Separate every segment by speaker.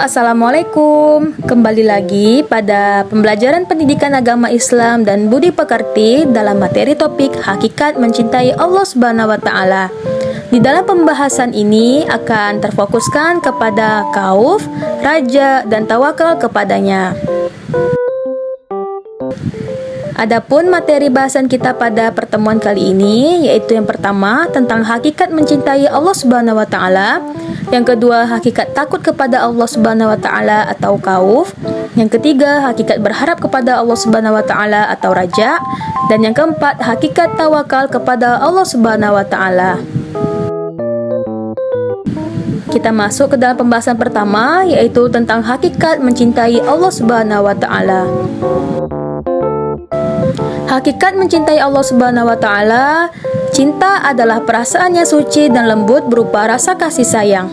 Speaker 1: Assalamualaikum. Kembali lagi pada pembelajaran pendidikan agama Islam dan budi pekerti dalam materi topik Hakikat Mencintai Allah Subhanahu wa Ta'ala. Di dalam pembahasan ini akan terfokuskan kepada khauf, raja, dan tawakal kepadanya. Adapun materi bahasan kita pada pertemuan kali ini yaitu yang pertama tentang hakikat mencintai Allah Subhanahu wa Ta'ala, yang kedua hakikat takut kepada Allah Subhanahu wa Ta'ala atau khauf, yang ketiga hakikat berharap kepada Allah Subhanahu wa Ta'ala atau raja, dan yang keempat hakikat tawakal kepada Allah Subhanahu wa Ta'ala. Kita masuk ke dalam pembahasan pertama yaitu tentang hakikat mencintai Allah Subhanahu wa Ta'ala. Hakikat mencintai Allah Subhanahu wa Ta'ala, cinta adalah perasaan yang suci dan lembut berupa rasa kasih sayang.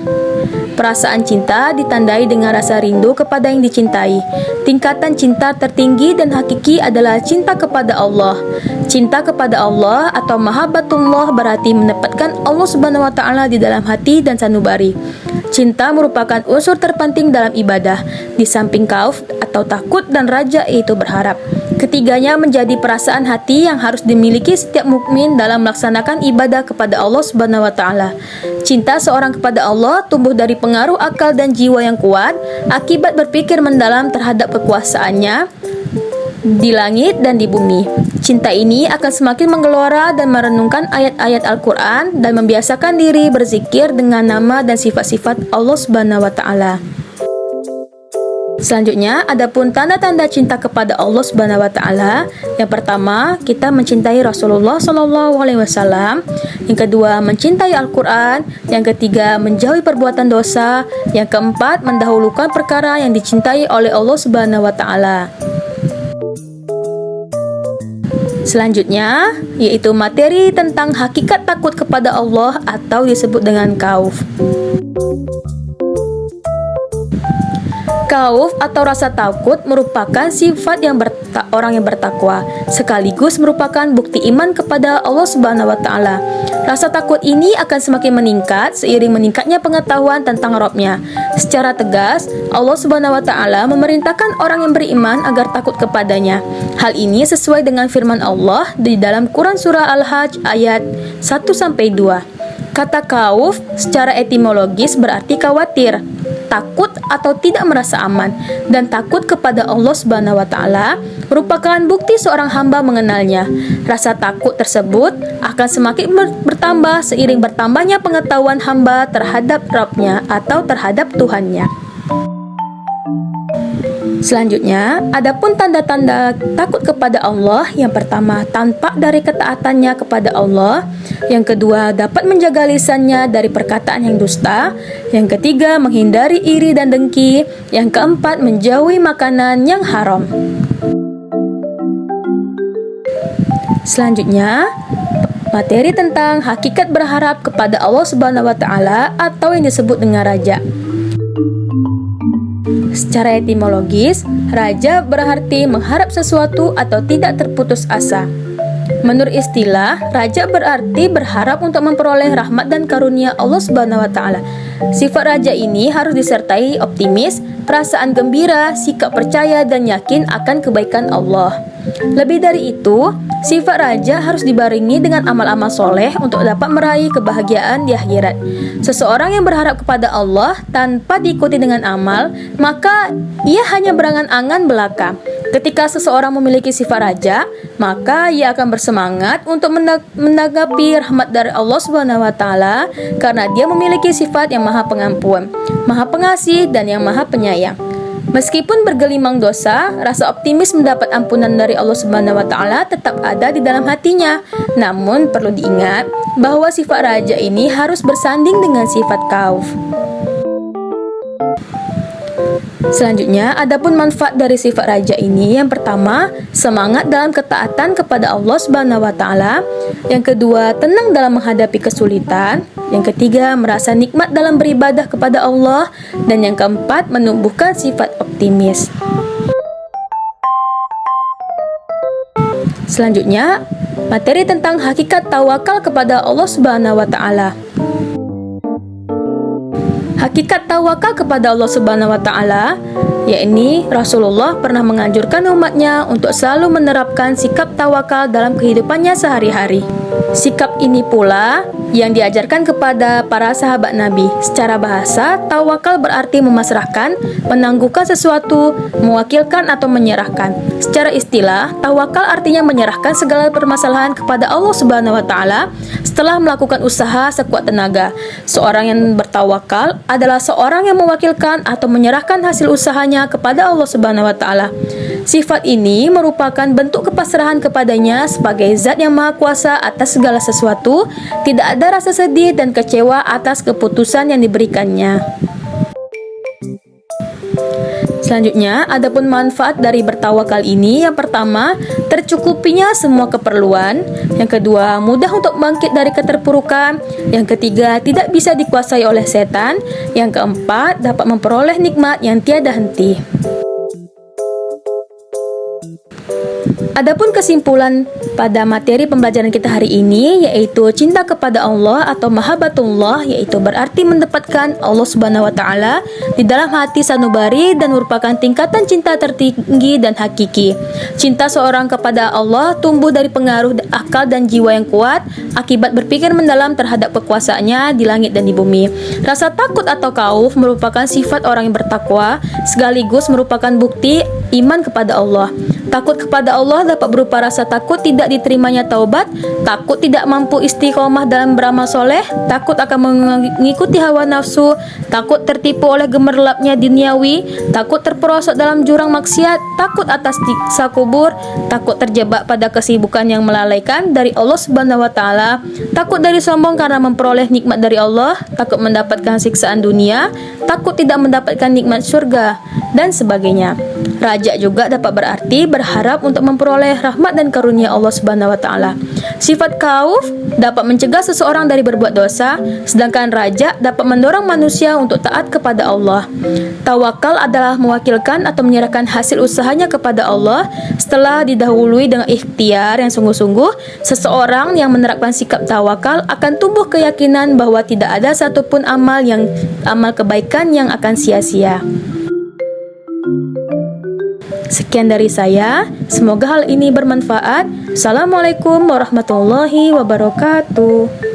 Speaker 1: Perasaan cinta ditandai dengan rasa rindu kepada yang dicintai. Tingkatan cinta tertinggi dan hakiki adalah cinta kepada Allah. Cinta kepada Allah atau mahabbatullah berarti menempatkan Allah Subhanahu wa Ta'ala di dalam hati dan sanubari. Cinta merupakan unsur terpenting dalam ibadah, di samping khauf atau takut dan raja yaitu berharap. Ketiganya menjadi perasaan hati yang harus dimiliki setiap mukmin dalam melaksanakan ibadah kepada Allah Subhanahu wa Ta'ala. Cinta seorang kepada Allah tumbuh dari pengaruh akal dan jiwa yang kuat akibat berpikir mendalam terhadap kekuasaannya di langit dan di bumi. Cinta ini akan semakin menggelora dan merenungkan ayat-ayat Al-Quran dan membiasakan diri berzikir dengan nama dan sifat-sifat Allah Subhanahu wa Ta'ala. Selanjutnya, adapun tanda-tanda cinta kepada Allah Subhanahu wa Ta'ala. Yang pertama, kita mencintai Rasulullah SAW. Yang kedua, mencintai Al-Quran. Yang ketiga, menjauhi perbuatan dosa. Yang keempat, mendahulukan perkara yang dicintai oleh Allah Subhanahu wa Ta'ala. Selanjutnya, yaitu materi tentang hakikat takut kepada Allah atau disebut dengan khauf. Khauf atau rasa takut merupakan sifat orang yang bertakwa, sekaligus merupakan bukti iman kepada Allah Subhanahu wa Ta'ala. Rasa takut ini akan semakin meningkat seiring meningkatnya pengetahuan tentang Rabb-Nya. Secara tegas, Allah Subhanahu wa Ta'ala memerintahkan orang yang beriman agar takut kepadanya. Hal ini sesuai dengan firman Allah di dalam Quran surah Al-Hajj ayat 1-2. Kata khauf secara etimologis berarti khawatir, takut atau tidak merasa aman, dan takut kepada Allah Subhanahu wa Ta'ala merupakan bukti seorang hamba mengenalnya. Rasa takut tersebut akan semakin bertambah seiring bertambahnya pengetahuan hamba terhadap Rabb-Nya atau terhadap Tuhannya. Selanjutnya, adapun tanda-tanda takut kepada Allah. Yang pertama, tampak dari ketaatannya kepada Allah. Yang kedua, dapat menjaga lisannya dari perkataan yang dusta. Yang ketiga, menghindari iri dan dengki. Yang keempat, menjauhi makanan yang haram. Selanjutnya, materi tentang hakikat berharap kepada Allah Subhanahu wa Ta'ala atau yang disebut dengan raja. Secara etimologis, raja berarti mengharap sesuatu atau tidak terputus asa. Menurut istilah, raja berarti berharap untuk memperoleh rahmat dan karunia Allah Subhanahu wa Ta'ala. Sifat raja ini harus disertai optimis, perasaan gembira, sikap percaya dan yakin akan kebaikan Allah. Lebih dari itu, sifat raja harus dibarengi dengan amal-amal soleh untuk dapat meraih kebahagiaan di akhirat. Seseorang yang berharap kepada Allah tanpa diikuti dengan amal, maka ia hanya berangan-angan belaka. Ketika seseorang memiliki sifat raja, maka ia akan bersemangat untuk menanggapi rahmat dari Allah Subhanahu wa Ta'ala karena dia memiliki sifat yang maha pengampun, maha pengasih, dan yang maha penyayang. Meskipun bergelimang dosa, rasa optimis mendapat ampunan dari Allah Subhanahu wa Ta'ala tetap ada di dalam hatinya. Namun perlu diingat bahwa sifat raja ini harus bersanding dengan sifat khauf. Selanjutnya, adapun manfaat dari sifat raja ini. Yang pertama, semangat dalam ketaatan kepada Allah Subhanahu wa Ta'ala. Yang kedua, tenang dalam menghadapi kesulitan. Yang ketiga, merasa nikmat dalam beribadah kepada Allah. Dan yang keempat, menumbuhkan sifat optimis. Selanjutnya, materi tentang hakikat tawakal kepada Allah Subhanahu wa Ta'ala. Hakikat tawakal kepada Allah Subhanahu wa taala, yakni Rasulullah pernah menganjurkan umatnya untuk selalu menerapkan sikap tawakal dalam kehidupannya sehari-hari. Sikap ini pula yang diajarkan kepada para sahabat Nabi. Secara bahasa, tawakal berarti memasrahkan, menangguhkan sesuatu, mewakilkan atau menyerahkan. Secara istilah, tawakal artinya menyerahkan segala permasalahan kepada Allah Subhanahu wa taala setelah melakukan usaha sekuat tenaga. Seorang yang bertawakal adalah seorang yang mewakilkan atau menyerahkan hasil usahanya kepada Allah Subhanahu wa taala. Sifat ini merupakan bentuk kepasrahan kepadanya sebagai zat yang maha kuasa atas segala sesuatu, tidak ada rasa sedih dan kecewa atas keputusan yang diberikannya. Selanjutnya, adapun manfaat dari bertawakal ini, yang pertama, tercukupinya semua keperluan. Yang kedua, mudah untuk bangkit dari keterpurukan. Yang ketiga, tidak bisa dikuasai oleh setan. Yang keempat, dapat memperoleh nikmat yang tiada henti. Adapun kesimpulan pada materi pembelajaran kita hari ini, yaitu cinta kepada Allah atau mahabbatullah, yaitu berarti mendapatkan Allah Subhanahu wa taala di dalam hati sanubari dan merupakan tingkatan cinta tertinggi dan hakiki. Cinta seorang kepada Allah tumbuh dari pengaruh akal dan jiwa yang kuat akibat berpikir mendalam terhadap kekuasaannya di langit dan di bumi. Rasa takut atau khauf merupakan sifat orang yang bertakwa, sekaligus merupakan bukti iman kepada Allah. Takut kepada Allah dapat berupa rasa takut tidak diterimanya taubat, takut tidak mampu istiqomah dalam beramal soleh, takut akan mengikuti hawa nafsu, takut tertipu oleh gemerlapnya duniawi, takut terperosok dalam jurang maksiat, takut atas siksa kubur, takut terjebak pada kesibukan yang melalaikan dari Allah Subhanahu wa taala, takut dari sombong karena memperoleh nikmat dari Allah, takut mendapatkan siksaan dunia, takut tidak mendapatkan nikmat surga, dan sebagainya. Raja juga dapat berarti berharap untuk memperoleh rahmat dan karunia Allah Subhanahu wa taala. Sifat khauf dapat mencegah seseorang dari berbuat dosa, sedangkan raja dapat mendorong manusia untuk taat kepada Allah. Tawakal adalah mewakilkan atau menyerahkan hasil usahanya kepada Allah setelah didahului dengan ikhtiar yang sungguh-sungguh. Seseorang yang menerapkan sikap tawakal akan tumbuh keyakinan bahwa tidak ada satupun amal kebaikan yang akan sia-sia. Sekian dari saya, semoga hal ini bermanfaat. Assalamualaikum warahmatullahi wabarakatuh.